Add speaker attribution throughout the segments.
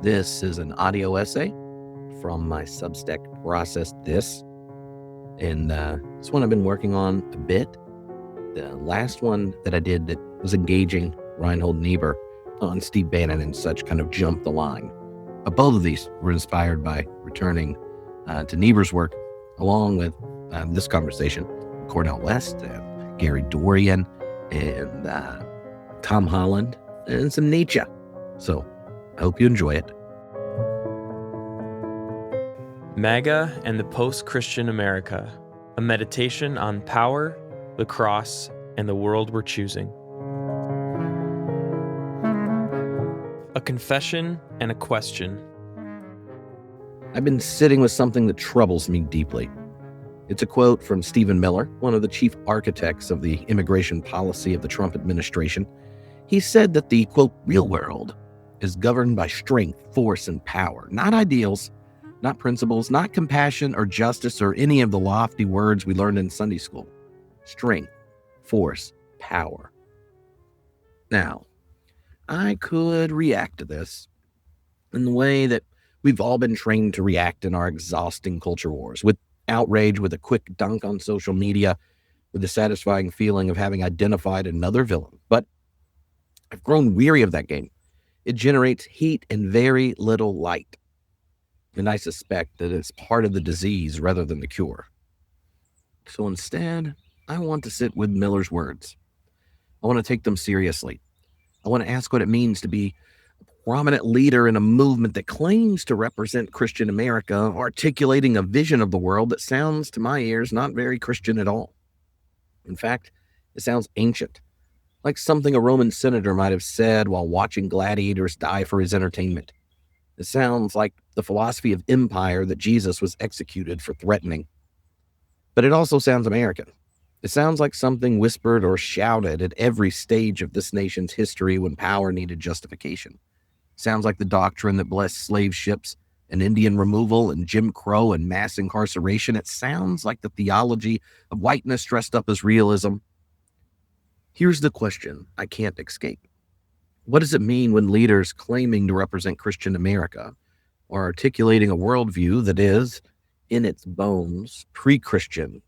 Speaker 1: This is an audio essay from my Substack Process This, and it's one I've been working on a bit. The last one that I did that was engaging Reinhold Niebuhr on Steve Bannon and such kind of jumped the line. Both of these were inspired by returning to Niebuhr's work, along with this conversation, Cornel West, Gary Dorrien, and Tom Holland, and some Nietzsche. So I hope you enjoy it.
Speaker 2: MAGA and the Post-Christian America, a meditation on power, the cross, and the world we're choosing. A confession and a question.
Speaker 1: I've been sitting with something that troubles me deeply. It's a quote from Stephen Miller, one of the chief architects of the immigration policy of the Trump administration. He said that the, quote, real world is governed by strength, force, and power, not ideals, not principles, not compassion or justice or any of the lofty words we learned in Sunday school. Strength, force, power. Now, I could react to this in the way that we've all been trained to react in our exhausting culture wars, with outrage, with a quick dunk on social media, with the satisfying feeling of having identified another villain. But I've grown weary of that game. It generates heat and very little light. And I suspect that it's part of the disease rather than the cure. So instead, I want to sit with Miller's words. I want to take them seriously. I want to ask what it means to be a prominent leader in a movement that claims to represent Christian America, articulating a vision of the world that sounds to my ears not very Christian at all. In fact, it sounds ancient, like something a Roman senator might have said while watching gladiators die for his entertainment. It sounds like the philosophy of empire that Jesus was executed for threatening. But it also sounds American. It sounds like something whispered or shouted at every stage of this nation's history when power needed justification. It sounds like the doctrine that blessed slave ships and Indian removal and Jim Crow and mass incarceration. It sounds like the theology of whiteness dressed up as realism. Here's the question I can't escape. What does it mean when leaders claiming to represent Christian America are articulating a worldview that is, in its bones, pre-Christian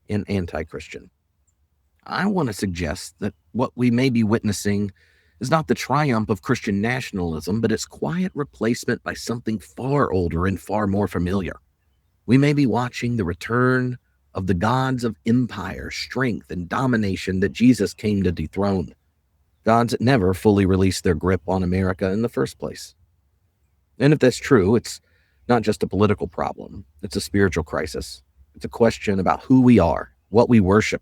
Speaker 1: and anti-Christian? I want to suggest that what we may be witnessing is not the triumph of Christian nationalism, but its quiet replacement by something far older and far more familiar. We may be watching the return of the gods of empire, strength, and domination that Jesus came to dethrone. Gods that never fully released their grip on America in the first place. And if that's true, it's not just a political problem. It's a spiritual crisis. It's a question about who we are, what we worship,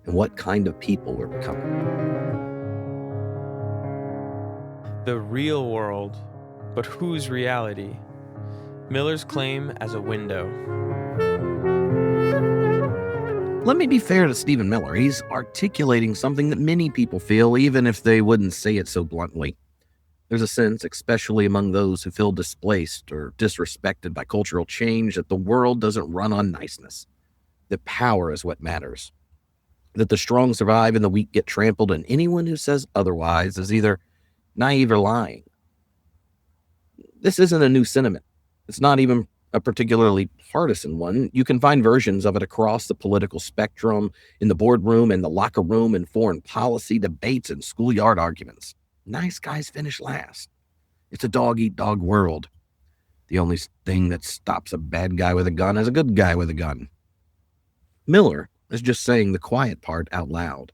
Speaker 1: and what kind of people we're becoming.
Speaker 2: The real world, but whose reality? Miller's claim as a window.
Speaker 1: Let me be fair to Stephen Miller. He's articulating something that many people feel, even if they wouldn't say it so bluntly. There's a sense, especially among those who feel displaced or disrespected by cultural change, that the world doesn't run on niceness, that power is what matters, that the strong survive and the weak get trampled, and anyone who says otherwise is either naive or lying. This isn't a new sentiment. It's not even a particularly partisan one. You can find versions of it across the political spectrum, in the boardroom, in the locker room, in foreign policy debates, and schoolyard arguments. Nice guys finish last. It's a dog-eat-dog world. The only thing that stops a bad guy with a gun is a good guy with a gun. Miller is just saying the quiet part out loud.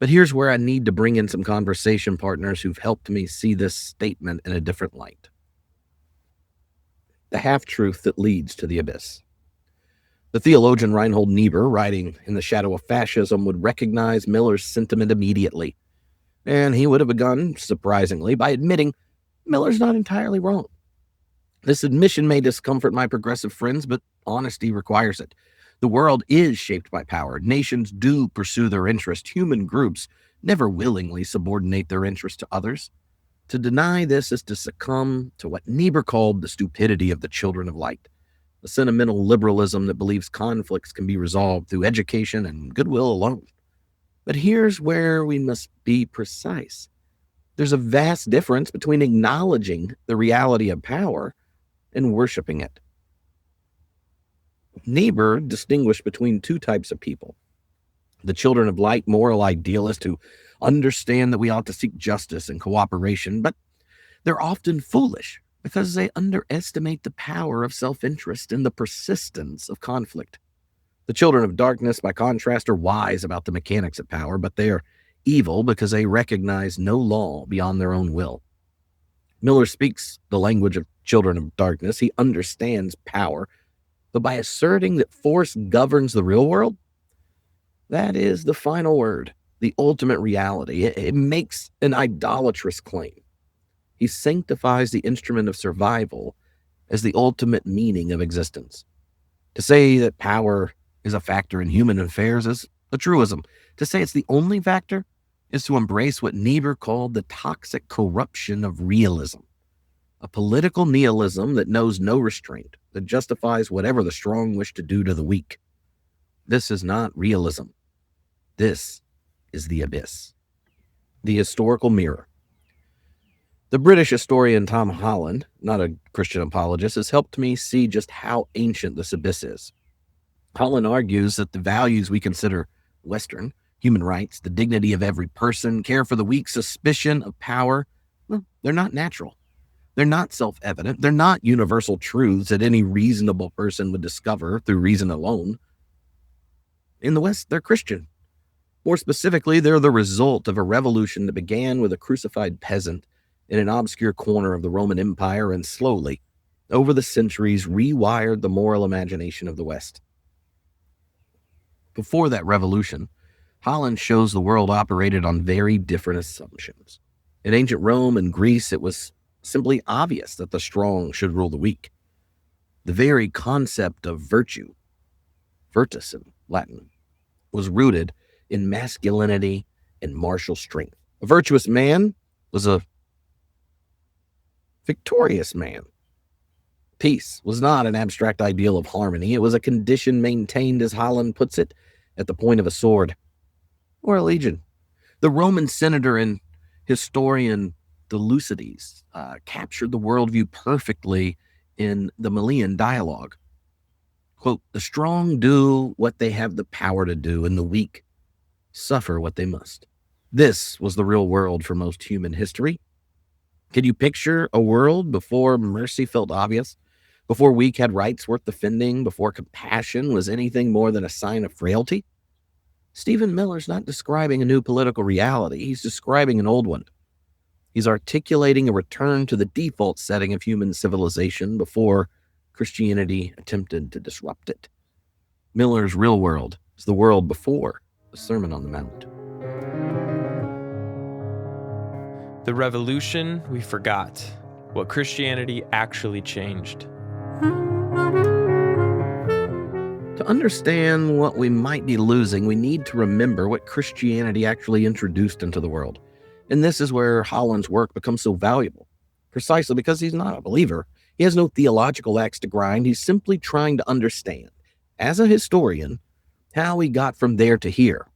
Speaker 1: But here's where I need to bring in some conversation partners who've helped me see this statement in a different light. The half-truth that leads to the abyss. The theologian Reinhold Niebuhr, writing In the Shadow of Fascism, would recognize Miller's sentiment immediately. And he would have begun, surprisingly, by admitting Miller's not entirely wrong. This admission may discomfort my progressive friends, but honesty requires it. The world is shaped by power. Nations do pursue their interest. Human groups never willingly subordinate their interest to others. To deny this is to succumb to what Niebuhr called the stupidity of the children of light, the sentimental liberalism that believes conflicts can be resolved through education and goodwill alone. But here's where we must be precise. There's a vast difference between acknowledging the reality of power and worshiping it. Niebuhr distinguished between two types of people: the children of light, moral idealists who understand that we ought to seek justice and cooperation, but they're often foolish because they underestimate the power of self-interest and the persistence of conflict. The children of darkness, by contrast, are wise about the mechanics of power, but they are evil because they recognize no law beyond their own will. Miller speaks the language of children of darkness. He understands power, but by asserting that force governs the real world, that is the final word, the ultimate reality. It makes an idolatrous claim. He sanctifies the instrument of survival as the ultimate meaning of existence. To say that power is a factor in human affairs is a truism. To say it's the only factor is to embrace what Niebuhr called the toxic corruption of realism, a political nihilism that knows no restraint, that justifies whatever the strong wish to do to the weak. This is not realism. This is the abyss. The historical mirror. The British historian Tom Holland, not a Christian apologist, has helped me see just how ancient this abyss is. Holland argues that the values we consider Western, human rights, the dignity of every person, care for the weak, suspicion of power, well, they're not natural. They're not self-evident. They're not universal truths that any reasonable person would discover through reason alone. In the West, they're Christian. More specifically, they're the result of a revolution that began with a crucified peasant in an obscure corner of the Roman Empire and slowly, over the centuries, rewired the moral imagination of the West. Before that revolution, Holland shows the world operated on very different assumptions. In ancient Rome and Greece, it was simply obvious that the strong should rule the weak. The very concept of virtue, virtus in Latin, was rooted in masculinity and martial strength. A virtuous man was a victorious man. Peace was not an abstract ideal of harmony. It was a condition maintained, as Holland puts it, at the point of a sword or a legion. The Roman senator and historian Thucydides captured the worldview perfectly in the Melian dialogue. Quote, "The strong do what they have the power to do, and the weak suffer what they must." This was the real world for most human history. Can you picture a world before mercy felt obvious, before weak had rights worth defending, before compassion was anything more than a sign of frailty? Stephen Miller's not describing a new political reality. He's describing an old one. He's articulating a return to the default setting of human civilization before Christianity attempted to disrupt it. Miller's real world is the world before the Sermon on the Mount.
Speaker 2: The revolution we forgot, what Christianity actually changed.
Speaker 1: To understand what we might be losing, we need to remember what Christianity actually introduced into the world. And this is where Holland's work becomes so valuable, precisely because he's not a believer. He has no theological axe to grind. He's simply trying to understand, as a historian, how we got from there to here.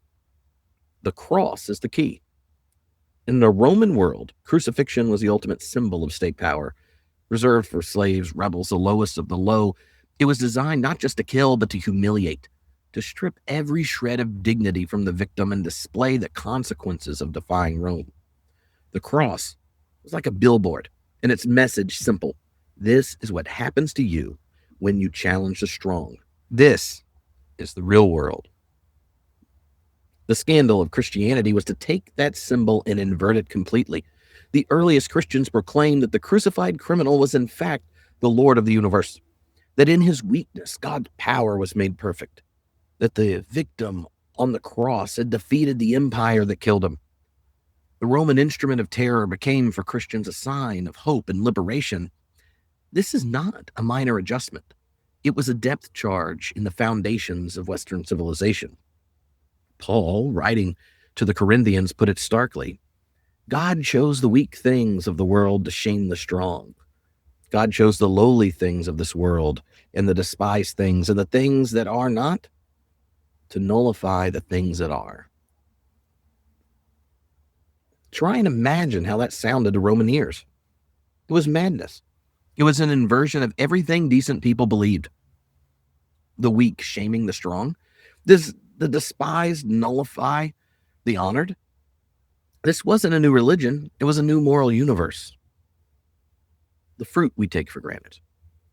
Speaker 1: The cross is the key. In the Roman world, crucifixion was the ultimate symbol of state power, reserved for slaves, rebels, the lowest of the low. It was designed not just to kill, but to humiliate, to strip every shred of dignity from the victim and display the consequences of defying Rome. The cross was like a billboard, and its message simple: this is what happens to you when you challenge the strong. This is the real world. The scandal of Christianity was to take that symbol and invert it completely. The earliest Christians proclaimed that the crucified criminal was in fact the Lord of the universe, that in his weakness, God's power was made perfect, that the victim on the cross had defeated the empire that killed him. The Roman instrument of terror became for Christians a sign of hope and liberation. This is not a minor adjustment. It was a depth charge in the foundations of Western civilization. Paul, writing to the Corinthians, put it starkly: God chose the weak things of the world to shame the strong. God chose the lowly things of this world and the despised things and the things that are not to nullify the things that are. Try and imagine how that sounded to Roman ears. It was madness. It was an inversion of everything decent people believed. The weak shaming the strong. The despised nullify the honored. This wasn't a new religion. It was a new moral universe. The fruit we take for granted.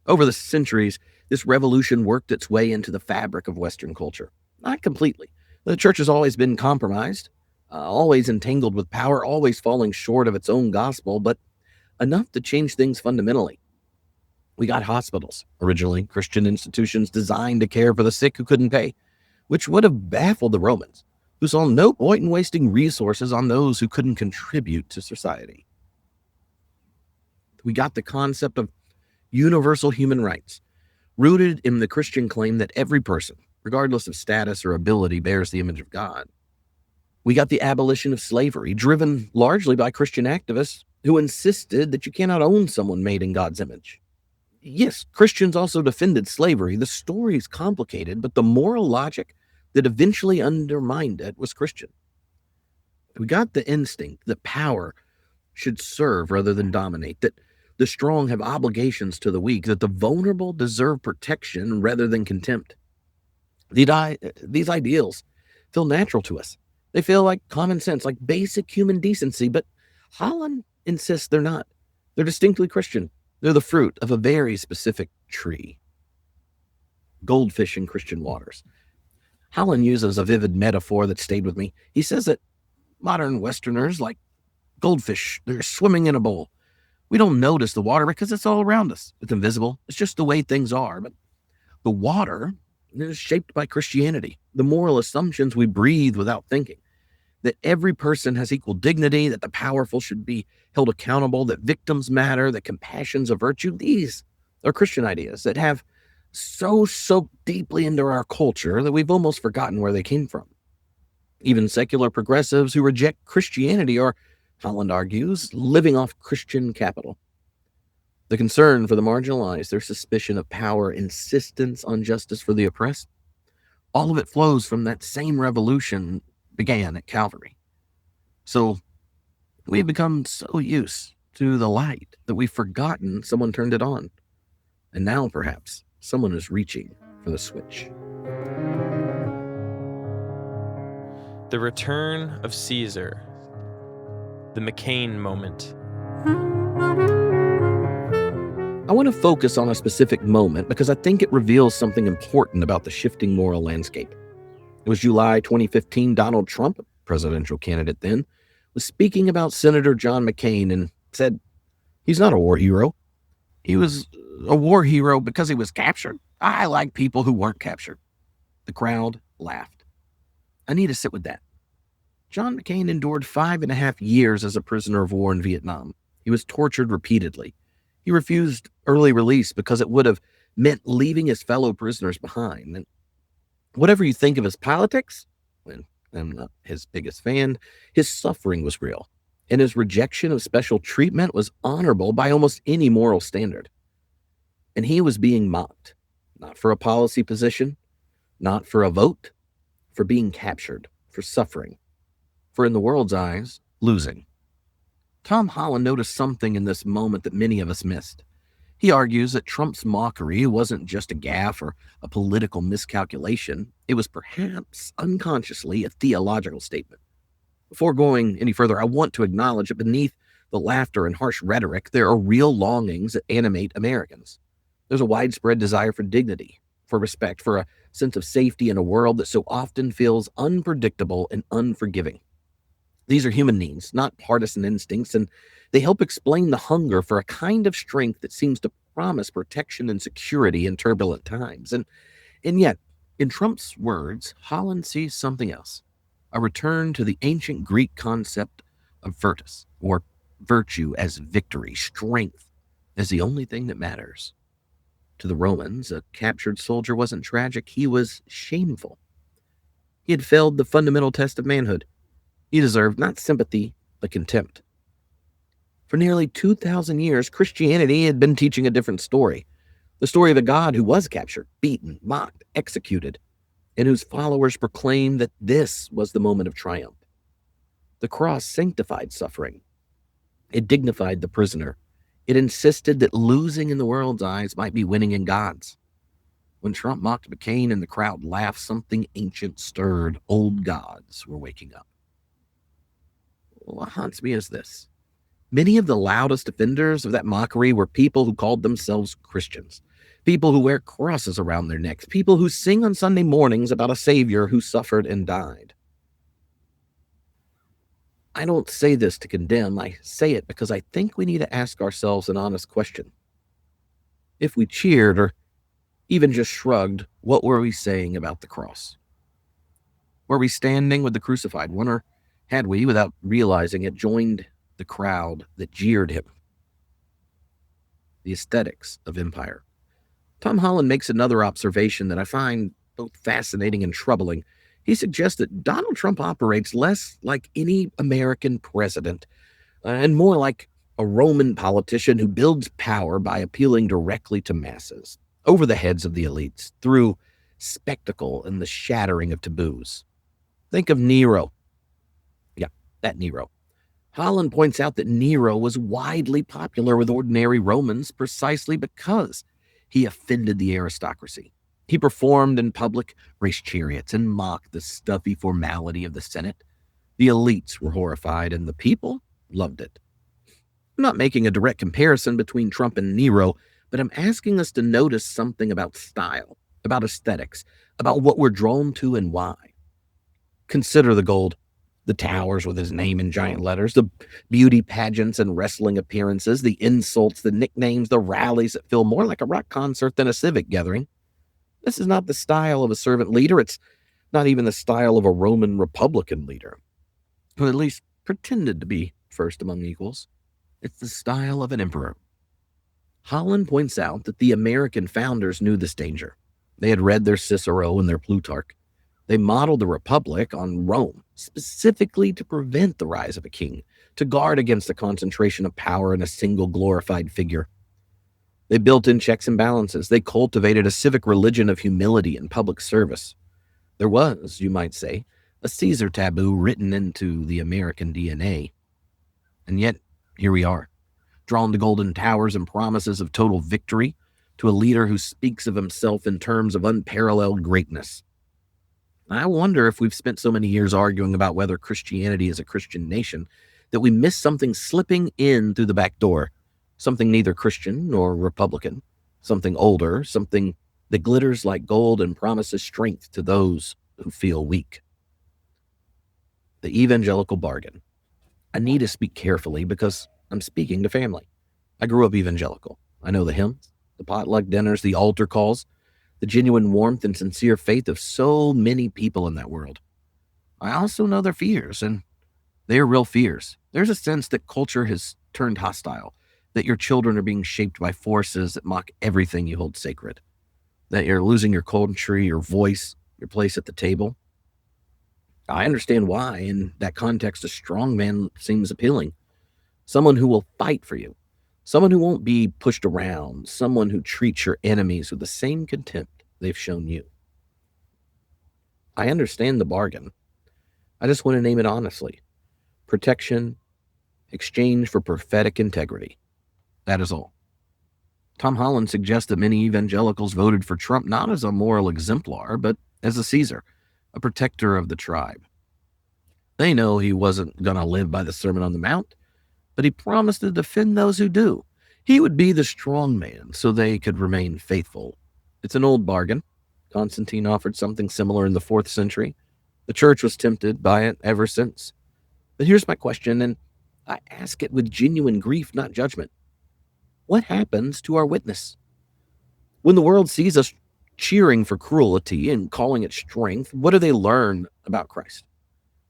Speaker 1: Over the centuries, this revolution worked its way into the fabric of Western culture. Not completely. The church has always been compromised, always entangled with power, always falling short of its own gospel, but enough to change things fundamentally. We got hospitals, originally Christian institutions designed to care for the sick who couldn't pay, which would have baffled the Romans, who saw no point in wasting resources on those who couldn't contribute to society. We got the concept of universal human rights, rooted in the Christian claim that every person, regardless of status or ability, bears the image of God. We got the abolition of slavery, driven largely by Christian activists who insisted that you cannot own someone made in God's image. Yes, Christians also defended slavery. The story is complicated, but the moral logic that eventually undermined it was Christian. We got the instinct that power should serve rather than dominate, that the strong have obligations to the weak, that the vulnerable deserve protection rather than contempt. These ideals feel natural to us. They feel like common sense, like basic human decency, but Holland insists they're not. They're distinctly Christian. They're the fruit of a very specific tree. Goldfish in Christian waters. Holland uses a vivid metaphor that stayed with me. He says that modern Westerners, like goldfish, they're swimming in a bowl. We don't notice the water because it's all around us. It's invisible. It's just the way things are. But the water is shaped by Christianity, the moral assumptions we breathe without thinking, that every person has equal dignity, that the powerful should be held accountable, that victims matter, that compassion's a virtue. These are Christian ideas that have so soaked deeply into our culture that we've almost forgotten where they came from. Even secular progressives who reject Christianity are, Holland argues, living off Christian capital. The concern for the marginalized, their suspicion of power, insistence on justice for the oppressed, all of it flows from that same revolution began at Calvary. So we've become so used to the light that we've forgotten someone turned it on. And now perhaps someone is reaching for the switch.
Speaker 2: The return of Caesar. The McCain moment.
Speaker 1: I want to focus on a specific moment because I think it reveals something important about the shifting moral landscape. It was July 2015. Donald Trump, presidential candidate then, was speaking about Senator John McCain and said, he's not a war hero. He was a war hero because he was captured. I like people who weren't captured. The crowd laughed. I need to sit with that. John McCain endured 5.5 years as a prisoner of war in Vietnam. He was tortured repeatedly. He refused early release because it would have meant leaving his fellow prisoners behind. And whatever you think of his politics, and I'm not his biggest fan, his suffering was real. And his rejection of special treatment was honorable by almost any moral standard. And he was being mocked, not for a policy position, not for a vote, for being captured, for suffering, for in the world's eyes, losing. Tom Holland noticed something in this moment that many of us missed. He argues that Trump's mockery wasn't just a gaffe or a political miscalculation. It was perhaps unconsciously a theological statement. Before going any further, I want to acknowledge that beneath the laughter and harsh rhetoric, there are real longings that animate Americans. There's a widespread desire for dignity, for respect, for a sense of safety in a world that so often feels unpredictable and unforgiving. These are human needs, not partisan instincts, and they help explain the hunger for a kind of strength that seems to promise protection and security in turbulent times. And yet, in Trump's words, Holland sees something else, a return to the ancient Greek concept of virtus, or virtue as victory, strength as the only thing that matters. To the Romans, a captured soldier wasn't tragic, he was shameful. He had failed the fundamental test of manhood. He deserved not sympathy, but contempt. For nearly 2,000 years, Christianity had been teaching a different story. The story of a God who was captured, beaten, mocked, executed, and whose followers proclaimed that this was the moment of triumph. The cross sanctified suffering. It dignified the prisoner. It insisted that losing in the world's eyes might be winning in God's. When Trump mocked McCain and the crowd laughed, something ancient stirred. Old gods were waking up. What haunts me is this. Many of the loudest defenders of that mockery were people who called themselves Christians, people who wear crosses around their necks, people who sing on Sunday mornings about a Savior who suffered and died. I don't say this to condemn. I say it because I think we need to ask ourselves an honest question. If we cheered or even just shrugged, what were we saying about the cross? Were we standing with the crucified one, or had we, without realizing it, joined the crowd that jeered him? The aesthetics of empire. Tom Holland makes another observation that I find both fascinating and troubling. He suggests that Donald Trump operates less like any American president and more like a Roman politician who builds power by appealing directly to masses, over the heads of the elites, through spectacle and the shattering of taboos. Think of Nero. Yeah, that Nero. Holland points out that Nero was widely popular with ordinary Romans precisely because he offended the aristocracy. He performed in public race chariots and mocked the stuffy formality of the Senate. The elites were horrified, and the people loved it. I'm not making a direct comparison between Trump and Nero, but I'm asking us to notice something about style, about aesthetics, about what we're drawn to and why. Consider the gold, the towers with his name in giant letters, the beauty pageants and wrestling appearances, the insults, the nicknames, the rallies that feel more like a rock concert than a civic gathering. This is not the style of a servant leader. It's not even the style of a Roman Republican leader, who at least pretended to be first among equals. It's the style of an emperor. Holland points out that the American founders knew this danger. They had read their Cicero and their Plutarch. They modeled the Republic on Rome, specifically to prevent the rise of a king, to guard against the concentration of power in a single glorified figure. They built in checks and balances. They cultivated a civic religion of humility and public service. There was, you might say, a Caesar taboo written into the American DNA. And yet, here we are, drawn to golden towers and promises of total victory, to a leader who speaks of himself in terms of unparalleled greatness. I wonder if we've spent so many years arguing about whether Christianity is a Christian nation that we miss something slipping in through the back door, something neither Christian nor Republican, something older, something that glitters like gold and promises strength to those who feel weak. The evangelical bargain. I need to speak carefully because I'm speaking to family. I grew up evangelical. I know the hymns, the potluck dinners, the altar calls, the genuine warmth and sincere faith of so many people in that world. I also know their fears, and they're real fears. There's a sense that culture has turned hostile, that your children are being shaped by forces that mock everything you hold sacred, that you're losing your country, your voice, your place at the table. I understand why, in that context, a strong man seems appealing. Someone who will fight for you, someone who won't be pushed around, someone who treats your enemies with the same contempt they've shown you. I understand the bargain. I just want to name it honestly. Protection, exchange for prophetic integrity. That is all. Tom Holland suggests that many evangelicals voted for Trump not as a moral exemplar, but as a Caesar, a protector of the tribe. They know he wasn't going to live by the Sermon on the Mount, but he promised to defend those who do. He would be the strong man so they could remain faithful. It's an old bargain. Constantine offered something similar in the 4th century. The church was tempted by it ever since. But here's my question, and I ask it with genuine grief, not judgment. What happens to our witness? When the world sees us cheering for cruelty and calling it strength, what do they learn about Christ?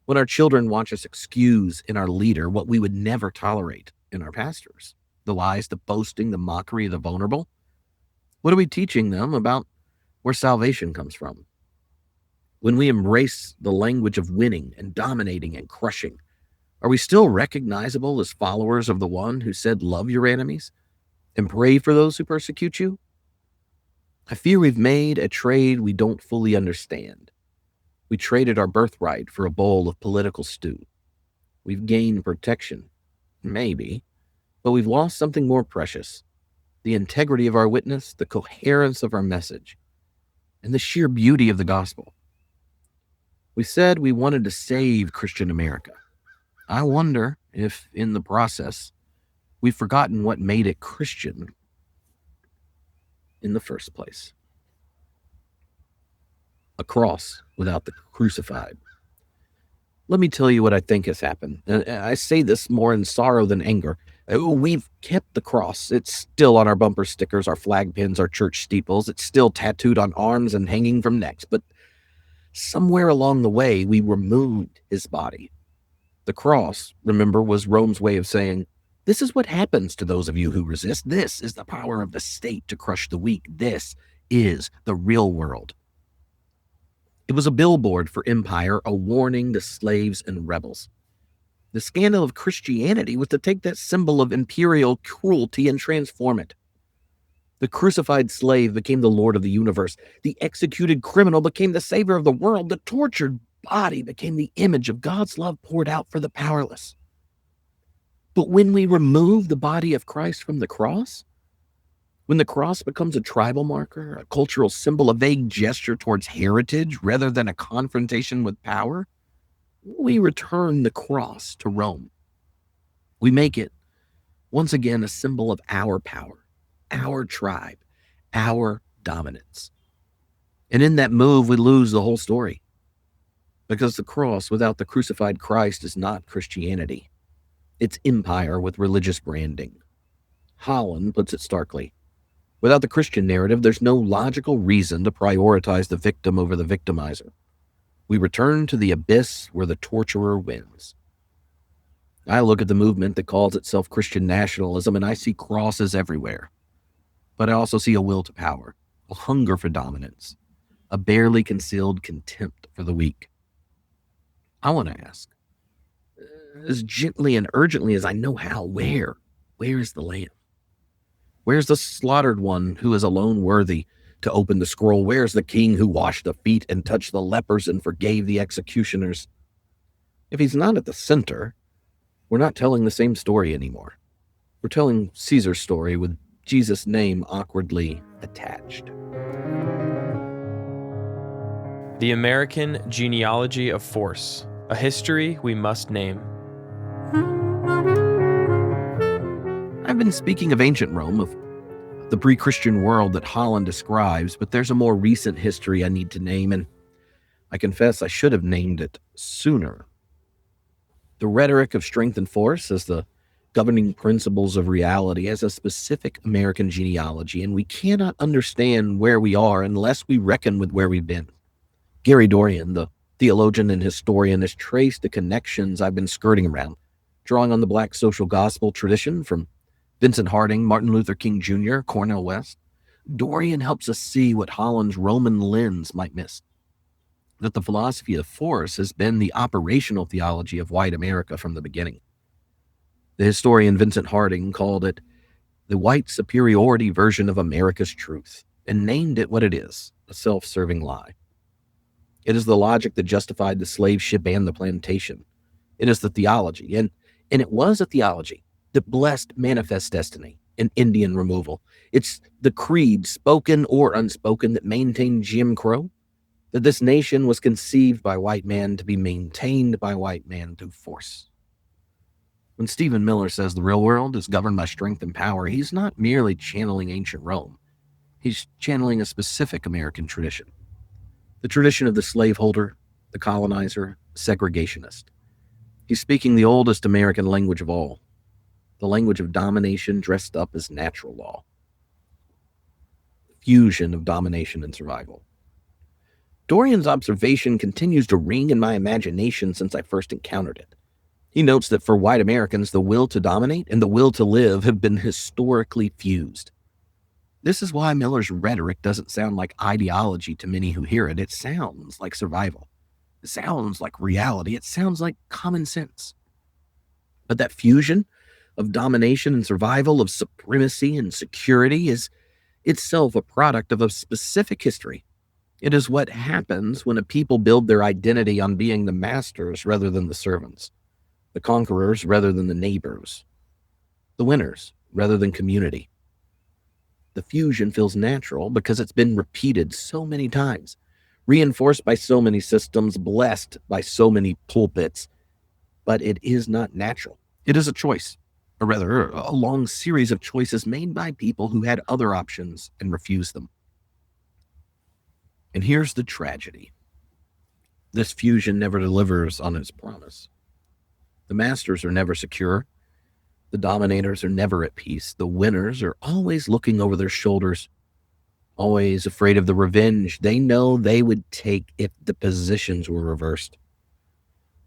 Speaker 1: When our children watch us excuse in our leader what we would never tolerate in our pastors, the lies, the boasting, the mockery of the vulnerable, what are we teaching them about where salvation comes from? When we embrace the language of winning and dominating and crushing, are we still recognizable as followers of the one who said, love your enemies and pray for those who persecute you? I fear we've made a trade we don't fully understand. We traded our birthright for a bowl of political stew. We've gained protection, maybe, but we've lost something more precious: the integrity of our witness, the coherence of our message, and the sheer beauty of the gospel. We said we wanted to save Christian America. I wonder if, in the process, we've forgotten what made it Christian in the first place. A cross without the crucified. Let me tell you what I think has happened. I say this more in sorrow than anger. We've kept the cross. It's still on our bumper stickers, our flag pins, our church steeples. It's still tattooed on arms and hanging from necks. But somewhere along the way, we removed his body. The cross, remember, was Rome's way of saying, this is what happens to those of you who resist. This is the power of the state to crush the weak. This is the real world. It was a billboard for empire, a warning to slaves and rebels. The scandal of Christianity was to take that symbol of imperial cruelty and transform it. The crucified slave became the Lord of the universe. The executed criminal became the savior of the world. The tortured body became the image of God's love poured out for the powerless. But when we remove the body of Christ from the cross, when the cross becomes a tribal marker, a cultural symbol, a vague gesture towards heritage rather than a confrontation with power, we return the cross to Rome. We make it, once again, a symbol of our power, our tribe, our dominance. And in that move, we lose the whole story. Because the cross without the crucified Christ is not Christianity. It's empire with religious branding. Holland puts it starkly. Without the Christian narrative, there's no logical reason to prioritize the victim over the victimizer. We return to the abyss where the torturer wins. I look at the movement that calls itself Christian nationalism, and I see crosses everywhere. But I also see a will to power, a hunger for dominance, a barely concealed contempt for the weak. I want to ask, as gently and urgently as I know how, where is the Lamb? Where's the slaughtered one who is alone worthy to open the scroll? Where's the king who washed the feet and touched the lepers and forgave the executioners? If he's not at the center, we're not telling the same story anymore. We're telling Caesar's story with Jesus' name awkwardly attached.
Speaker 2: The American Genealogy of Force, a history we must name.
Speaker 1: I've been speaking of ancient Rome, of the pre-Christian world that Holland describes, but there's a more recent history I need to name, and I confess I should have named it sooner. The rhetoric of strength and force as the governing principles of reality has a specific American genealogy, and we cannot understand where we are unless we reckon with where we've been. Gary Dorrien, the theologian and historian, has traced the connections I've been skirting around, drawing on the Black social gospel tradition from Vincent Harding, Martin Luther King Jr., Cornel West. Dorrien helps us see what Holland's Roman lens might miss, that the philosophy of force has been the operational theology of white America from the beginning. The historian Vincent Harding called it the white superiority version of America's truth and named it what it is, a self-serving lie. It is the logic that justified the slave ship and the plantation. It is the theology, and it was a theology that blessed manifest destiny and Indian removal. It's the creed, spoken or unspoken, that maintained Jim Crow, that this nation was conceived by white man to be maintained by white man through force. When Stephen Miller says the real world is governed by strength and power, he's not merely channeling ancient Rome. He's channeling a specific American tradition. The tradition of the slaveholder, the colonizer, segregationist. He's speaking the oldest American language of all, the language of domination dressed up as natural law. Fusion of domination and survival. Dorrien's observation continues to ring in my imagination since I first encountered it. He notes that for white Americans, the will to dominate and the will to live have been historically fused. This is why Miller's rhetoric doesn't sound like ideology to many who hear it. It sounds like survival. It sounds like reality. It sounds like common sense. But that fusion of domination and survival, of supremacy and security, is itself a product of a specific history. It is what happens when a people build their identity on being the masters rather than the servants. the conquerors rather than the neighbors, the winners rather than community. The fusion feels natural because it's been repeated so many times, reinforced by so many systems, blessed by so many pulpits, but it is not natural. It is a choice, or rather, a long series of choices made by people who had other options and refused them. And here's the tragedy. This fusion never delivers on its promise. The masters are never secure. The dominators are never at peace. The winners are always looking over their shoulders, always afraid of the revenge they know they would take if the positions were reversed.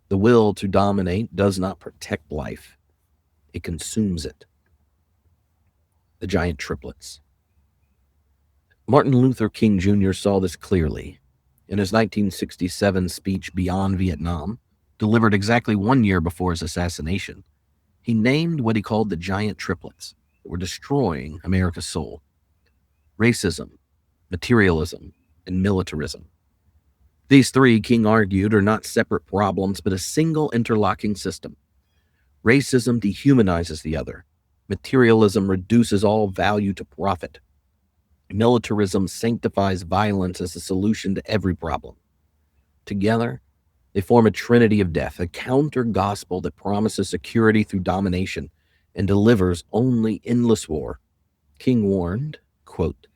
Speaker 1: The will to dominate does not protect life. It consumes it. The giant triplets. Martin Luther King Jr. saw this clearly. In his 1967 speech Beyond Vietnam, delivered exactly 1 year before his assassination, he named what he called the giant triplets that were destroying America's soul: racism, materialism, and militarism. These three, King argued, are not separate problems, but a single interlocking system. Racism dehumanizes the other. Materialism reduces all value to profit. Militarism sanctifies violence as a solution to every problem. Together, they form a trinity of death, a counter-gospel that promises security through domination and delivers only endless war. King warned, quote,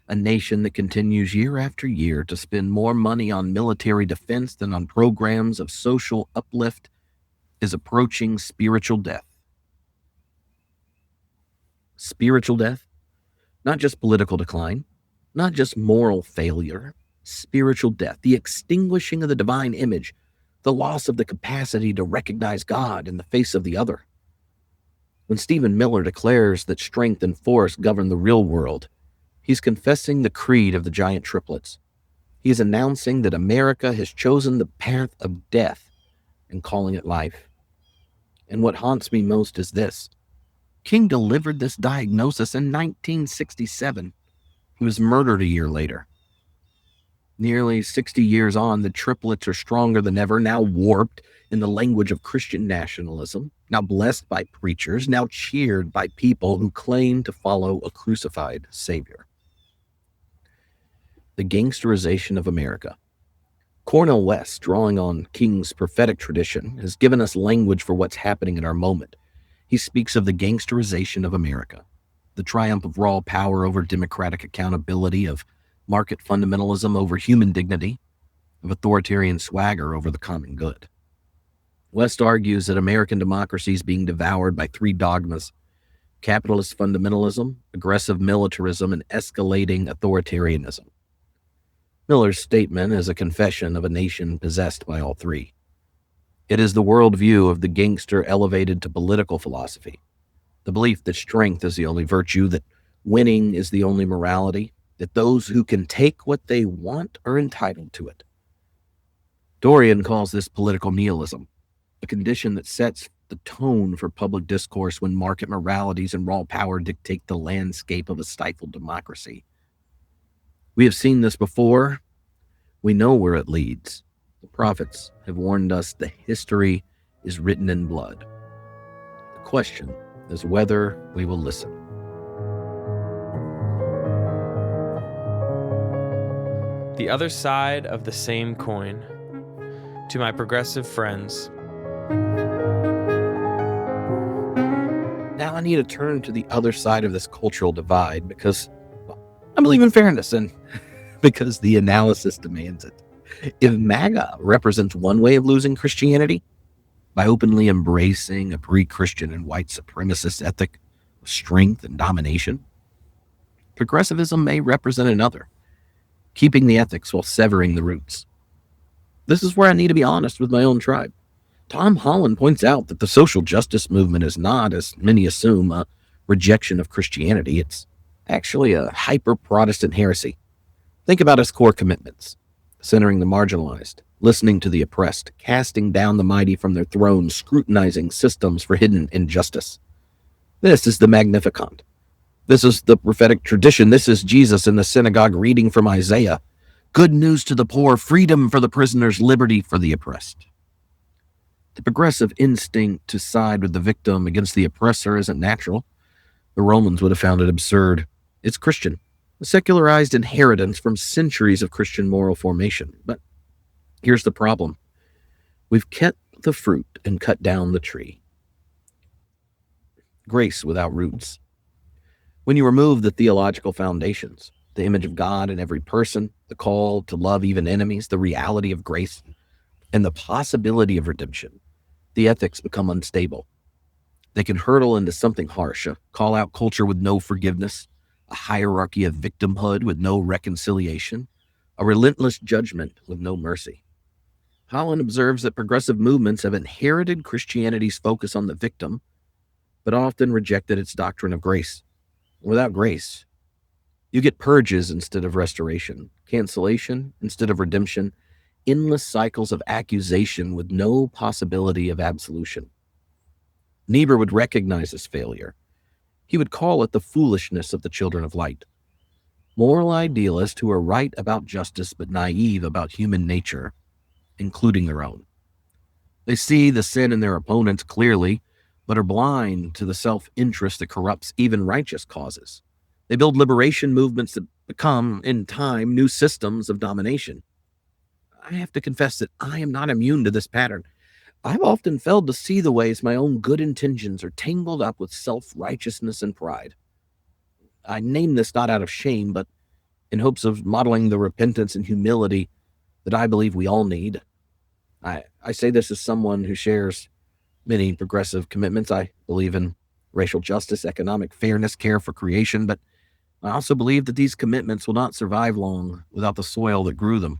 Speaker 1: "A nation that continues year after year to spend more money on military defense than on programs of social uplift is approaching spiritual death." Spiritual death? Not just political decline, not just moral failure. Spiritual death, the extinguishing of the divine image, the loss of the capacity to recognize God in the face of the other. When Stephen Miller declares that strength and force govern the real world, he's confessing the creed of the giant triplets. He is announcing that America has chosen the path of death and calling it life. And what haunts me most is this. King delivered this diagnosis in 1967. He was murdered a year later. Nearly 60 years on, the triplets are stronger than ever, now warped in the language of Christian nationalism, now blessed by preachers, now cheered by people who claim to follow a crucified Savior. The gangsterization of America. Cornel West, drawing on King's prophetic tradition, has given us language for what's happening in our moment. He speaks of the gangsterization of America, the triumph of raw power over democratic accountability, of market fundamentalism over human dignity, of authoritarian swagger over the common good. West argues that American democracy is being devoured by three dogmas: capitalist fundamentalism, aggressive militarism, and escalating authoritarianism. Miller's statement is a confession of a nation possessed by all three. It is the worldview of the gangster elevated to political philosophy, the belief that strength is the only virtue, that winning is the only morality, that those who can take what they want are entitled to it. Dorrien calls this political nihilism, a condition that sets the tone for public discourse when market moralities and raw power dictate the landscape of a stifled democracy. We have seen this before. We know where it leads. The prophets have warned us the history is written in blood. The question is whether we will listen.
Speaker 2: The other side of the same coin. To my progressive friends.
Speaker 1: Now I need to turn to the other side of this cultural divide because I believe in fairness and because the analysis demands it. If MAGA represents one way of losing Christianity, by openly embracing a pre-Christian and white supremacist ethic of strength and domination, progressivism may represent another, keeping the ethics while severing the roots. This is where I need to be honest with my own tribe. Tom Holland points out that the social justice movement is not, as many assume, a rejection of Christianity. It's actually a hyper-Protestant heresy. Think about its core commitments: centering the marginalized, listening to the oppressed, casting down the mighty from their thrones, scrutinizing systems for hidden injustice. This is the Magnificat. This is the prophetic tradition. This is Jesus in the synagogue reading from Isaiah. Good news to the poor, freedom for the prisoners, liberty for the oppressed. The progressive instinct to side with the victim against the oppressor isn't natural. The Romans would have found it absurd. It's Christian, a secularized inheritance from centuries of Christian moral formation. But here's the problem. We've kept the fruit and cut down the tree. Grace without roots. When you remove the theological foundations, the image of God in every person, the call to love even enemies, the reality of grace, and the possibility of redemption, the ethics become unstable. They can hurtle into something harsh, a call-out culture with no forgiveness, a hierarchy of victimhood with no reconciliation, a relentless judgment with no mercy. Holland observes that progressive movements have inherited Christianity's focus on the victim, but often rejected its doctrine of grace. Without grace, you get purges instead of restoration, cancellation instead of redemption, endless cycles of accusation with no possibility of absolution. Niebuhr would recognize this failure. He would call it the foolishness of the children of light. Moral idealists who are right about justice but naive about human nature, including their own. They see the sin in their opponents clearly, but are blind to the self-interest that corrupts even righteous causes. They build liberation movements that become, in time, new systems of domination. I have to confess that I am not immune to this pattern. I've often failed to see the ways my own good intentions are tangled up with self-righteousness and pride. I name this not out of shame, but in hopes of modeling the repentance and humility that I believe we all need. I say this as someone who shares many progressive commitments. I believe in racial justice, economic fairness, care for creation, but I also believe that these commitments will not survive long without the soil that grew them.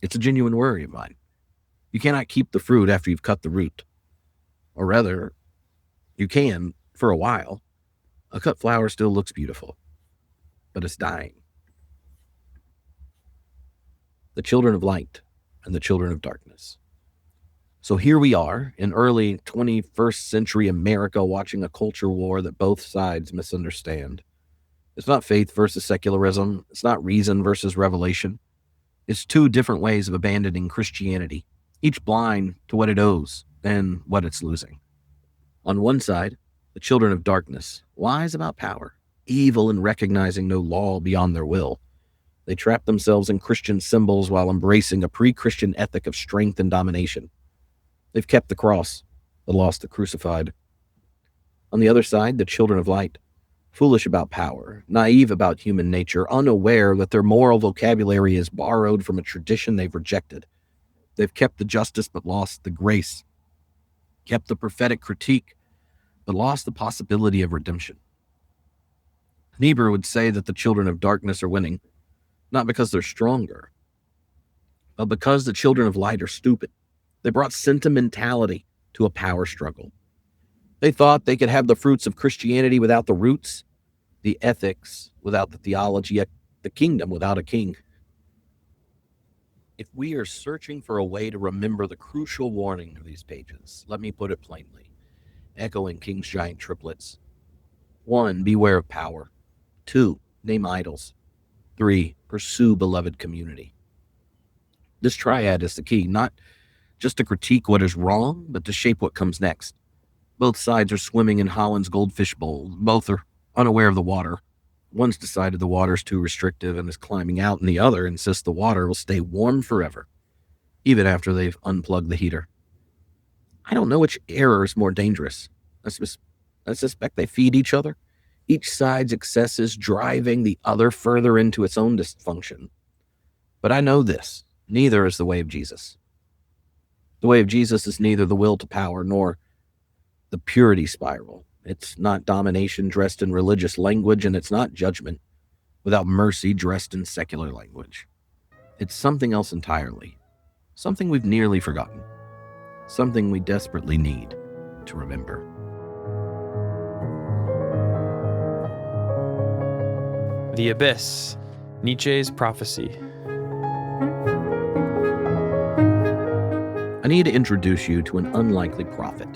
Speaker 1: It's a genuine worry of mine. You cannot keep the fruit after you've cut the root. Or rather, you can for a while. A cut flower still looks beautiful, but it's dying. The children of light and the children of darkness. So here we are in early 21st century America watching a culture war that both sides misunderstand. It's not faith versus secularism. It's not reason versus revelation. It's two different ways of abandoning Christianity, each blind to what it owes and what it's losing. On one side, the children of darkness, wise about power, evil in recognizing no law beyond their will. They trap themselves in Christian symbols while embracing a pre-Christian ethic of strength and domination. They've kept the cross, but lost the crucified. On the other side, the children of light, foolish about power, naive about human nature, unaware that their moral vocabulary is borrowed from a tradition they've rejected. They've kept the justice but lost the grace, kept the prophetic critique but lost the possibility of redemption. Niebuhr would say that the children of darkness are winning, not because they're stronger, but because the children of light are stupid. They brought sentimentality to a power struggle. They thought they could have the fruits of Christianity without the roots, the ethics without the theology, the kingdom without a king. If we are searching for a way to remember the crucial warning of these pages, let me put it plainly, echoing King's giant triplets. 1, beware of power. 2, name idols. 3, pursue beloved community. This triad is the key, not just to critique what is wrong, but to shape what comes next. Both sides are swimming in Holland's goldfish bowl. Both are unaware of the water. One's decided the water is too restrictive and is climbing out, and the other insists the water will stay warm forever, even after they've unplugged the heater. I don't know which error is more dangerous. I suspect they feed each other, each side's excesses driving the other further into its own dysfunction. But I know this, neither is the way of Jesus. The way of Jesus is neither the will to power nor the purity spiral. It's not domination dressed in religious language, and it's not judgment without mercy dressed in secular language. It's something else entirely, something we've nearly forgotten, something we desperately need to remember.
Speaker 2: The Abyss, Nietzsche's Prophecy.
Speaker 1: I need to introduce you to an unlikely prophet,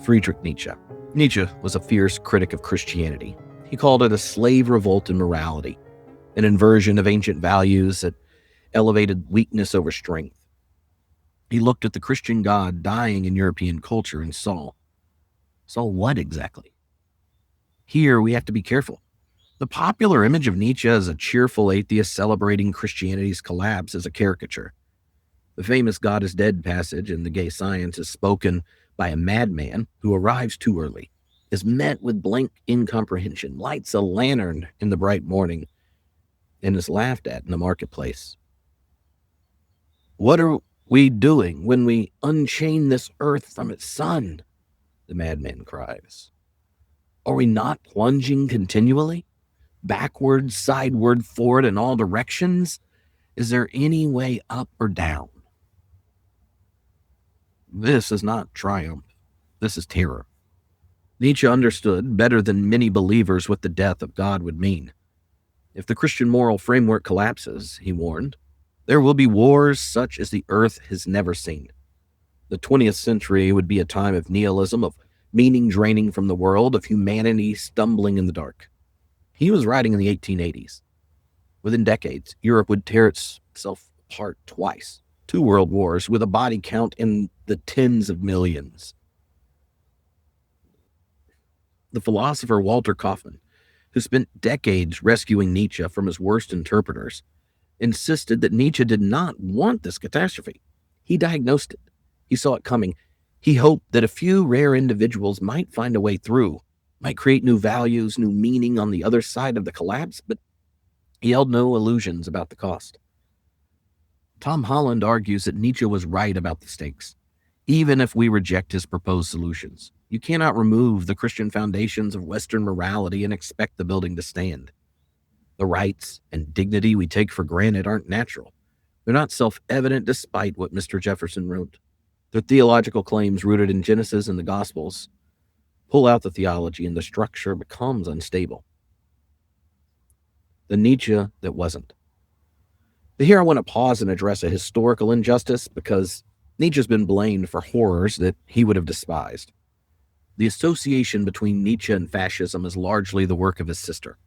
Speaker 1: Friedrich Nietzsche. Nietzsche was a fierce critic of Christianity. He called it a slave revolt in morality, an inversion of ancient values that elevated weakness over strength. He looked at the Christian God dying in European culture and saw what exactly? Here we have to be careful. The popular image of Nietzsche as a cheerful atheist celebrating Christianity's collapse is a caricature. The famous God is dead passage in The Gay Science is spoken by a madman who arrives too early, is met with blank incomprehension, lights a lantern in the bright morning, and is laughed at in the marketplace. What are we doing when we unchain this earth from its sun? The madman cries. Are we not plunging continually? Backward, sideward, forward, in all directions? Is there any way up or down? This is not triumph. This is terror. Nietzsche understood better than many believers what the death of God would mean. If the Christian moral framework collapses, he warned, there will be wars such as the earth has never seen. The 20th century would be a time of nihilism, of meaning draining from the world, of humanity stumbling in the dark. He was writing in the 1880s. Within decades, Europe would tear itself apart twice. 2 world wars with a body count in the tens of millions. The philosopher Walter Kaufmann, who spent decades rescuing Nietzsche from his worst interpreters, insisted that Nietzsche did not want this catastrophe. He diagnosed it. He saw it coming. He hoped that a few rare individuals might find a way through, might create new values, new meaning on the other side of the collapse, but he held no illusions about the cost. Tom Holland argues that Nietzsche was right about the stakes, even if we reject his proposed solutions. You cannot remove the Christian foundations of Western morality and expect the building to stand. The rights and dignity we take for granted aren't natural. They're not self-evident despite what Mr. Jefferson wrote. Their theological claims rooted in Genesis and the Gospels pull out the theology and the structure becomes unstable. The Nietzsche that wasn't. But here I want to pause and address a historical injustice because Nietzsche's been blamed for horrors that he would have despised. The association between Nietzsche and fascism is largely the work of his sister.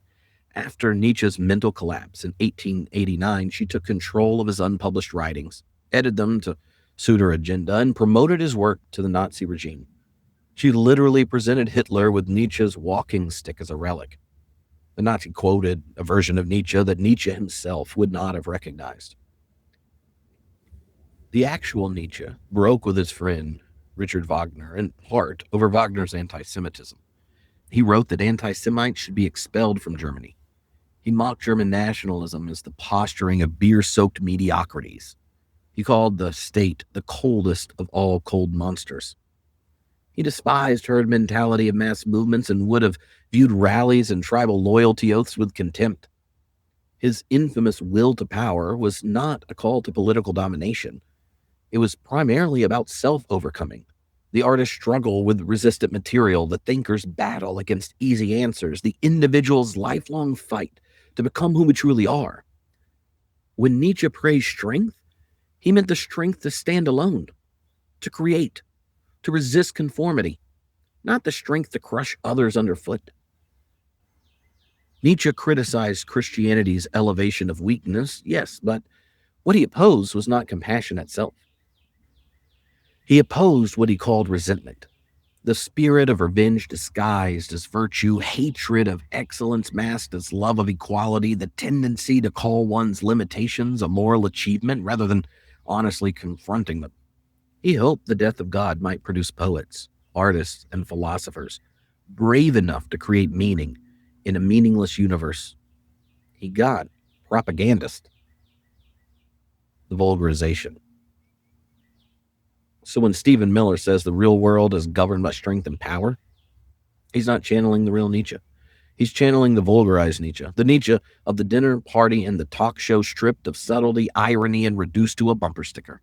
Speaker 1: After Nietzsche's mental collapse in 1889, she took control of his unpublished writings, edited them to suit her agenda, and promoted his work to the Nazi regime. She literally presented Hitler with Nietzsche's walking stick as a relic. The Nazi quoted a version of Nietzsche that Nietzsche himself would not have recognized. The actual Nietzsche broke with his friend Richard Wagner in part over Wagner's anti-Semitism. He wrote that anti-Semites should be expelled from Germany. He mocked German nationalism as the posturing of beer-soaked mediocrities. He called the state the coldest of all cold monsters. He despised herd mentality of mass movements and would have viewed rallies and tribal loyalty oaths with contempt. His infamous will to power was not a call to political domination. It was primarily about self-overcoming. The artist's struggle with resistant material, the thinker's battle against easy answers, the individual's lifelong fight to become who we truly are. When Nietzsche praised strength, he meant the strength to stand alone, to create, to resist conformity, not the strength to crush others underfoot. Nietzsche criticized Christianity's elevation of weakness, yes, but what he opposed was not compassion itself. He opposed what he called resentment, the spirit of revenge disguised as virtue, hatred of excellence masked as love of equality, the tendency to call one's limitations a moral achievement rather than honestly confronting them. He hoped the death of God might produce poets, artists, and philosophers brave enough to create meaning in a meaningless universe. He got propagandist, the vulgarization. So when Stephen Miller says the real world is governed by strength and power, he's not channeling the real Nietzsche. He's channeling the vulgarized Nietzsche, the Nietzsche of the dinner party and the talk show stripped of subtlety, irony, and reduced to a bumper sticker.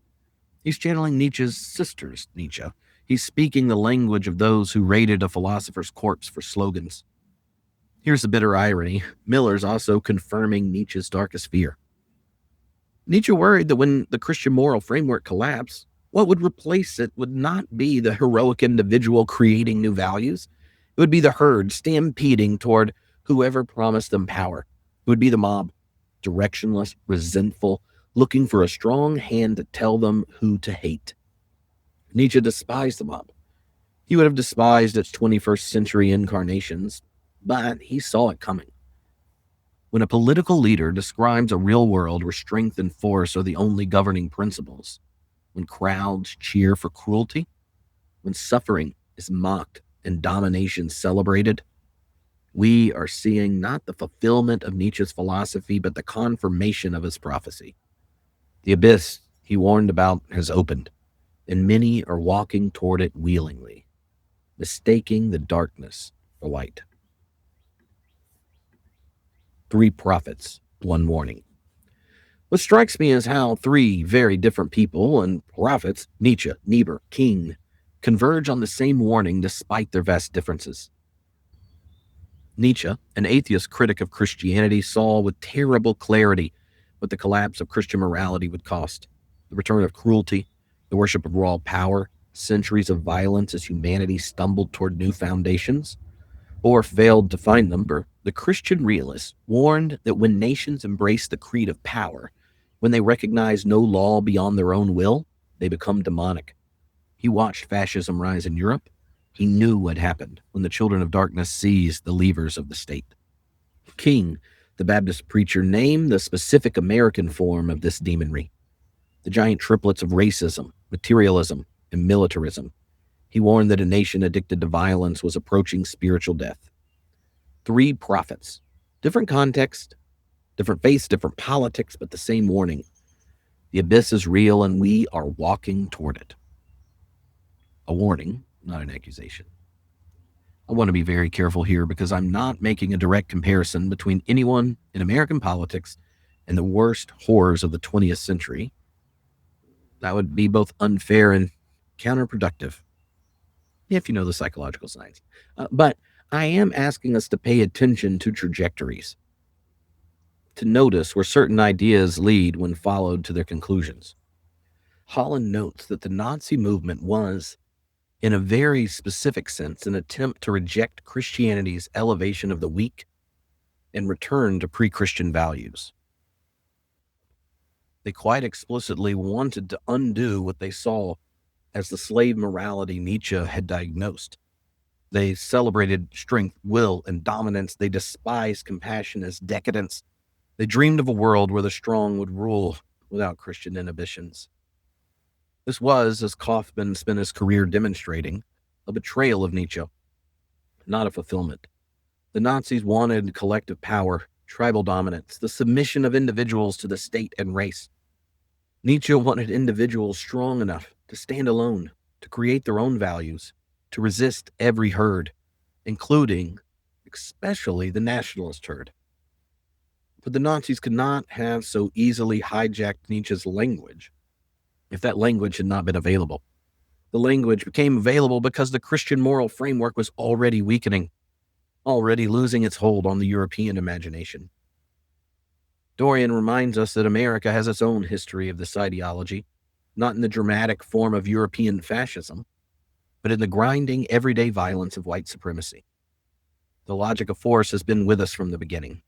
Speaker 1: He's channeling Nietzsche's sister's Nietzsche. He's speaking the language of those who raided a philosopher's corpse for slogans. Here's the bitter irony. Miller's also confirming Nietzsche's darkest fear. Nietzsche worried that when the Christian moral framework collapsed, what would replace it would not be the heroic individual creating new values. It would be the herd stampeding toward whoever promised them power. It would be the mob, directionless, resentful, looking for a strong hand to tell them who to hate. Nietzsche despised the mob. He would have despised its 21st century incarnations, but he saw it coming. When a political leader describes a real world where strength and force are the only governing principles, when crowds cheer for cruelty, when suffering is mocked and domination celebrated, we are seeing not the fulfillment of Nietzsche's philosophy, but the confirmation of his prophecy. The abyss he warned about has opened, and many are walking toward it willingly, mistaking the darkness for light. 3 prophets, 1 warning. What strikes me is how 3 very different people and prophets, Nietzsche, Niebuhr, King, converge on the same warning despite their vast differences. Nietzsche, an atheist critic of Christianity, saw with terrible clarity what the collapse of Christian morality would cost: the return of cruelty, the worship of raw power, centuries of violence as humanity stumbled toward new foundations, or failed to find them. The Christian realist warned that when nations embrace the creed of power, when they recognize no law beyond their own will, they become demonic. He watched fascism rise in Europe. He knew what happened when the children of darkness seized the levers of the state. King, the Baptist preacher, named the specific American form of this demonry: the giant triplets of racism, materialism, and militarism. He warned that a nation addicted to violence was approaching spiritual death. 3 prophets, different context, different faiths, different politics, but the same warning. The abyss is real and we are walking toward it. A warning, not an accusation. I want to be very careful here because I'm not making a direct comparison between anyone in American politics and the worst horrors of the 20th century. That would be both unfair and counterproductive, if you know the psychological science. But I am asking us to pay attention to trajectories, to notice where certain ideas lead when followed to their conclusions. Holland notes that the Nazi movement was, in a very specific sense, an attempt to reject Christianity's elevation of the weak and return to pre-Christian values. They quite explicitly wanted to undo what they saw as the slave morality Nietzsche had diagnosed. They celebrated strength, will, and dominance. They despised compassion as decadence. They dreamed of a world where the strong would rule without Christian inhibitions. This was, as Kaufman spent his career demonstrating, a betrayal of Nietzsche, not a fulfillment. The Nazis wanted collective power, tribal dominance, the submission of individuals to the state and race. Nietzsche wanted individuals strong enough to stand alone, to create their own values, to resist every herd, including, especially, the nationalist herd. But the Nazis could not have so easily hijacked Nietzsche's language if that language had not been available. The language became available because the Christian moral framework was already weakening, already losing its hold on the European imagination. Dorrien reminds us that America has its own history of this ideology, not in the dramatic form of European fascism, but in the grinding, everyday violence of white supremacy. The logic of force has been with us from the beginning.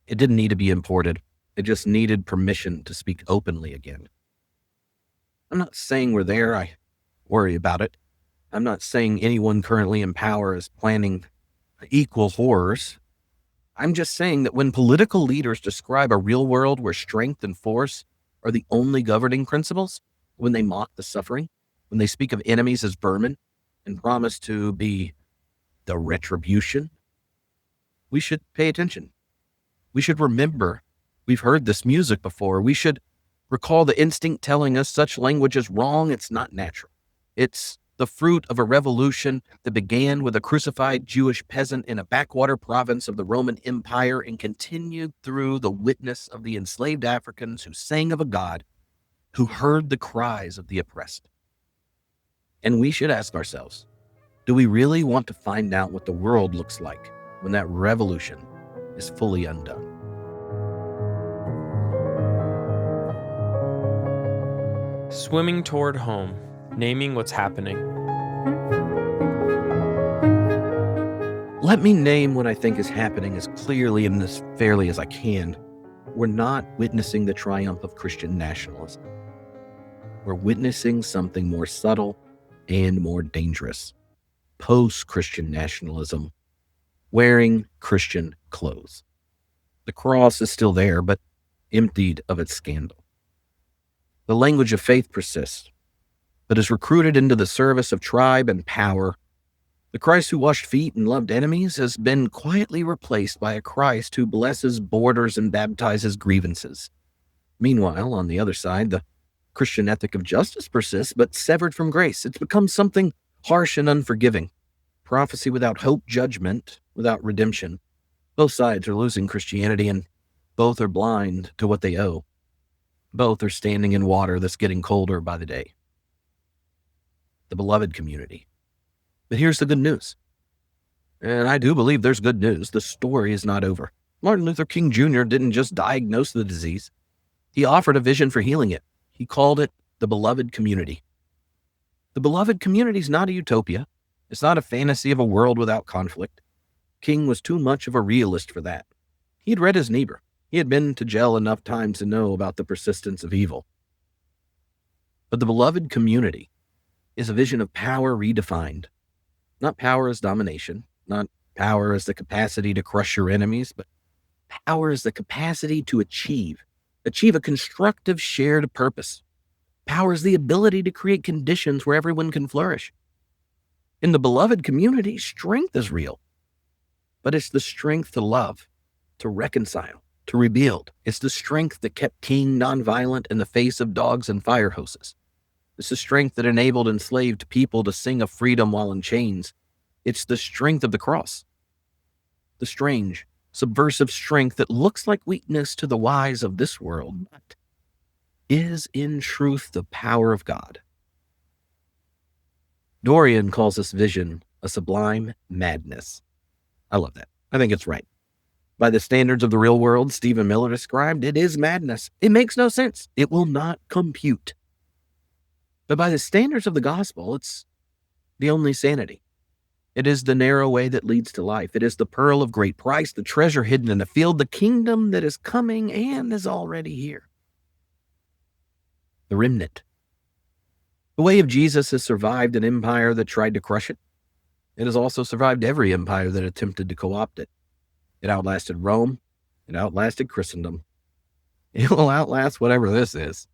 Speaker 1: It didn't need to be imported. It just needed permission to speak openly again. I'm not saying we're there. I worry about it. I'm not saying anyone currently in power is planning equal horrors. I'm just saying that when political leaders describe a real world where strength and force are the only governing principles, when they mock the suffering, when they speak of enemies as vermin and promise to be the retribution, we should pay attention. We should remember we've heard this music before. We should recall the instinct telling us such language is wrong. It's not natural. It's the fruit of a revolution that began with a crucified Jewish peasant in a backwater province of the Roman Empire and continued through the witness of the enslaved Africans who sang of a God who heard the cries of the oppressed. And we should ask ourselves, do we really want to find out what the world looks like when that revolution is fully undone?
Speaker 2: Swimming toward home, naming what's happening.
Speaker 1: Let me name what I think is happening as clearly and as fairly as I can. we're not witnessing the triumph of Christian nationalism. We're witnessing something more subtle and more dangerous. Post-Christian nationalism, wearing Christian clothes. The cross is still there, but emptied of its scandal. The language of faith persists, but is recruited into the service of tribe and power. The Christ who washed feet and loved enemies has been quietly replaced by a Christ who blesses borders and baptizes grievances. Meanwhile, on the other side, the Christian ethic of justice persists, but severed from grace. It's become something harsh and unforgiving. Prophecy without hope, judgment without redemption. Both sides are losing Christianity, and both are blind to what they owe. Both are standing in water that's getting colder by the day. The beloved community. But here's the good news. And I do believe there's good news. The story is not over. Martin Luther King Jr. didn't just diagnose the disease. He offered a vision for healing it. He called it the beloved community. The beloved community is not a utopia. It's not a fantasy of a world without conflict. King was too much of a realist for that. He had read his Niebuhr. He had been to jail enough times to know about the persistence of evil. But the beloved community is a vision of power redefined. Not power as domination, not power as the capacity to crush your enemies, but power as the capacity to achieve a constructive shared purpose. Power is the ability to create conditions where everyone can flourish. In the beloved community, strength is real, but it's the strength to love, to reconcile, to rebuild. It's the strength that kept King nonviolent in the face of dogs and fire hoses. It's the strength that enabled enslaved people to sing of freedom while in chains. It's the strength of the cross. The strange, subversive strength that looks like weakness to the wise of this world, but is in truth the power of God. Dorrien calls this vision a sublime madness. I love that. I think it's right. By the standards of the real world Stephen Miller described, it is madness. It makes no sense. It will not compute. But by the standards of the gospel, it's the only sanity. It is the narrow way that leads to life. It is the pearl of great price, the treasure hidden in the field, the kingdom that is coming and is already here. The remnant. The way of Jesus has survived an empire that tried to crush it. It has also survived every empire that attempted to co-opt it. It outlasted Rome. It outlasted Christendom. It will outlast whatever this is.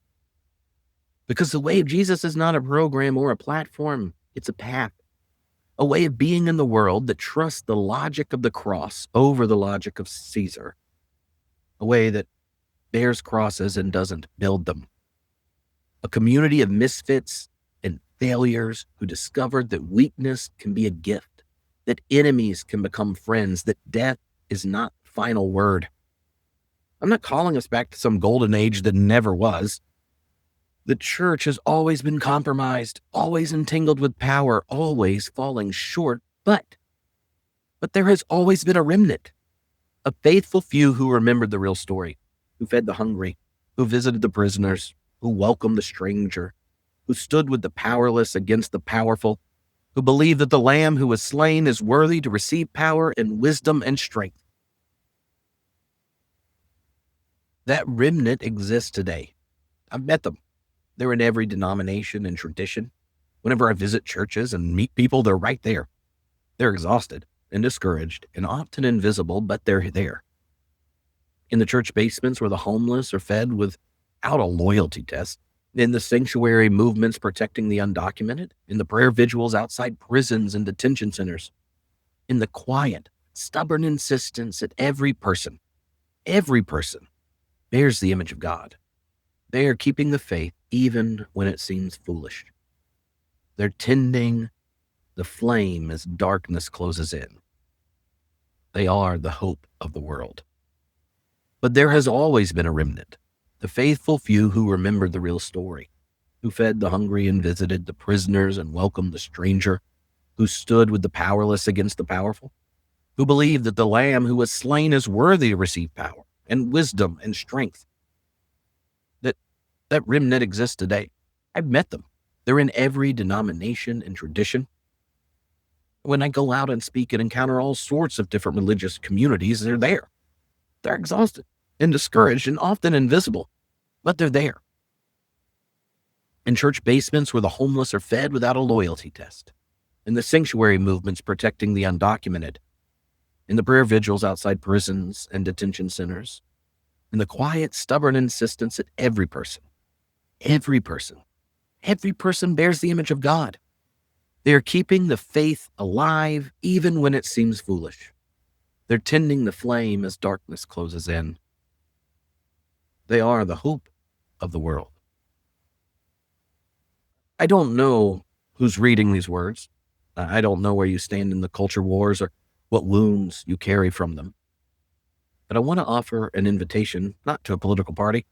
Speaker 1: Because the way of Jesus is not a program or a platform. It's a path. A way of being in the world that trusts the logic of the cross over the logic of Caesar. A way that bears crosses and doesn't build them. A community of misfits and failures who discovered that weakness can be a gift, that enemies can become friends, that death is not final word. I'm not calling us back to some golden age that never was. The church has always been compromised, always entangled with power, always falling short, but there has always been a remnant, a faithful few who remembered the real story, who fed the hungry, who visited the prisoners, who welcomed the stranger, who stood with the powerless against the powerful, who believed that the Lamb who was slain is worthy to receive power and wisdom and strength. That remnant exists today. I've met them. They're in every denomination and tradition. Whenever I visit churches and meet people, they're right there. They're exhausted and discouraged and often invisible, but they're there. In the church basements where the homeless are fed without a loyalty test, in the sanctuary movements protecting the undocumented, in the prayer vigils outside prisons and detention centers, in the quiet, stubborn insistence that every person bears the image of God. They are keeping the faith even when it seems foolish. They're tending the flame as darkness closes in. They are the hope of the world. But there has always been a remnant, the faithful few who remembered the real story, who fed the hungry and visited the prisoners and welcomed the stranger, who stood with the powerless against the powerful, who believed that the Lamb who was slain is worthy to receive power and wisdom and strength. That remnant exists today. I've met them. They're in every denomination and tradition. When I go out and speak and encounter all sorts of different religious communities, they're there. They're exhausted. and discouraged and often invisible, but they're there. In church basements where the homeless are fed without a loyalty test, in the sanctuary movements protecting the undocumented, in the prayer vigils outside prisons and detention centers, in the quiet, stubborn insistence that every person bears the image of God. They are keeping the faith alive even when it seems foolish. They're tending the flame as darkness closes in. They are the hope of the world. I don't know who's reading these words. I don't know where you stand in the culture wars or what wounds you carry from them. But I want to offer an invitation, not to a political party,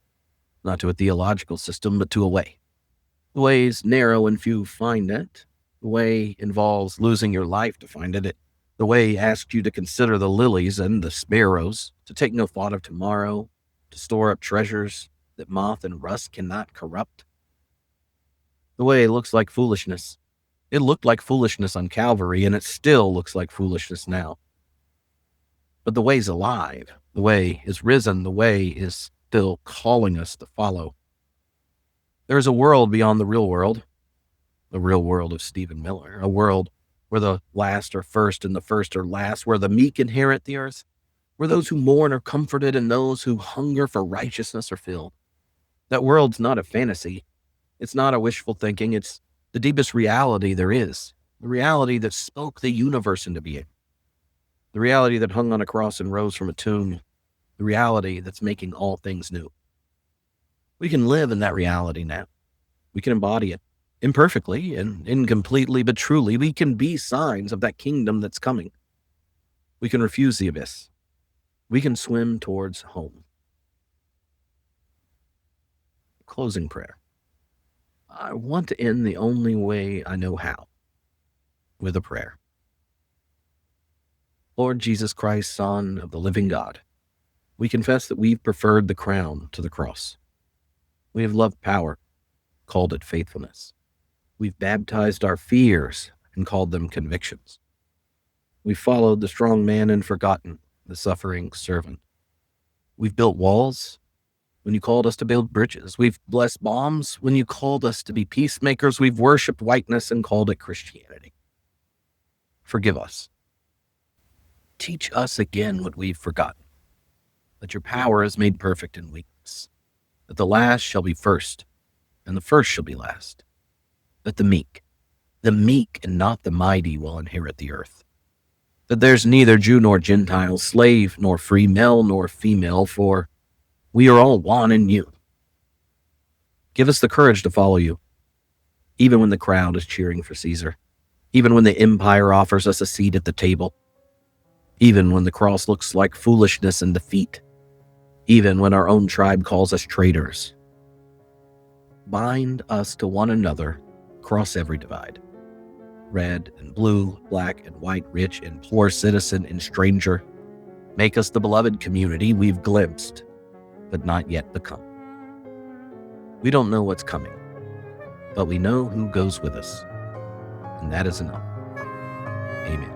Speaker 1: not to a theological system, but to a way. The way is narrow and few find it. The way involves losing your life to find it. The way asks you to consider the lilies and the sparrows, to take no thought of tomorrow, to store up treasures that moth and rust cannot corrupt. The way looks like foolishness. It looked like foolishness on Calvary, and it still looks like foolishness now. But the way's alive. The way is risen. The way is still calling us to follow. There is a world beyond the real world of Stephen Miller, a world where the last are first and the first are last, where the meek inherit the earth, where those who mourn are comforted and those who hunger for righteousness are filled. That world's not a fantasy. It's not a wishful thinking. It's the deepest reality there is, the reality that spoke the universe into being, the reality that hung on a cross and rose from a tomb, the reality that's making all things new. We can live in that reality now. We can embody it imperfectly and incompletely, but truly. We can be signs of that kingdom that's coming. We can refuse the abyss. We can swim towards home. Closing prayer. I want to end the only way I know how, with a prayer. Lord Jesus Christ, Son of the living God, we confess that we've preferred the crown to the cross. We have loved power, called it faithfulness. We've baptized our fears and called them convictions. We've followed the strong man and forgotten the suffering servant. We've built walls when you called us to build bridges. We've blessed bombs when you called us to be peacemakers. We've worshipped whiteness and called it Christianity. Forgive us. Teach us again what we've forgotten, that your power is made perfect in weakness, that the last shall be first, and the first shall be last, that the meek and not the mighty will inherit the earth, that there's neither Jew nor Gentile, slave nor free, male nor female, for we are all one in you. Give us the courage to follow you, even when the crowd is cheering for Caesar, even when the empire offers us a seat at the table, even when the cross looks like foolishness and defeat, even when our own tribe calls us traitors. Bind us to one another across every divide. Red and blue, black and white, rich and poor, citizen and stranger. Make us the beloved community we've glimpsed, but not yet become. We don't know what's coming, but we know who goes with us, and that is enough. Amen.